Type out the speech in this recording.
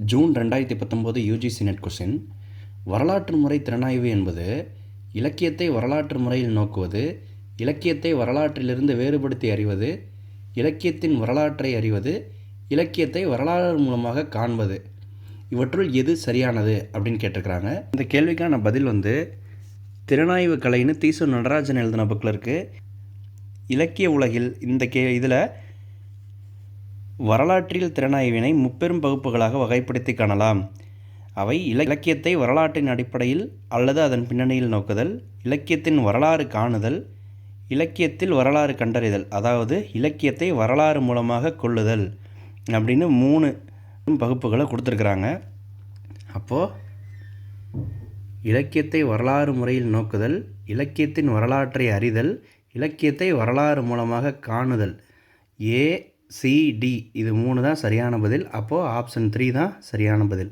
June 2019 UGC net question. வரலாற்று முறை திறனாய்வு என்பது இலக்கியத்தை வரலாற்று முறையில் நோக்குவது, இலக்கியத்தை வரலாற்றிலிருந்து வேறுபடுத்தி அறிவது, இலக்கியத்தின் வரலாற்றை அறிவது, இலக்கியத்தை வரலாறு மூலமாக காண்பது. இவற்றுள் எது சரியானது அப்படின்னு கேட்டிருக்கிறாங்க. இந்த கேள்விக்கான பதில் திறனாய்வு கலைன்னு தீசு நடராஜன் எழுதின புக்கில் இருக்குது. இலக்கிய உலகில் இதில் வரலாற்றில் திறனாய்வினை முப்பெரும் பகுப்புகளாக வகைப்படுத்தி காணலாம். அவை இலக்கியத்தை வரலாற்றின் அடிப்படையில் அல்லது அதன் பின்னணியில் நோக்குதல், இலக்கியத்தின் வரலாறு காணுதல், இலக்கியத்தில் வரலாறு கண்டறிதல், அதாவது இலக்கியத்தை வரலாறு மூலமாக கொள்ளுதல் அப்படின்னு 3 பகுப்புகளை கொடுத்துருக்குறாங்க. அப்போது இலக்கியத்தை வரலாறு முறையில் நோக்குதல், இலக்கியத்தின் வரலாற்றை அறிதல், இலக்கியத்தை வரலாறு மூலமாக காணுதல், ACD இது 3 தான் சரியான பதில். அப்போது ஆப்ஷன் 3 தான் சரியான பதில்.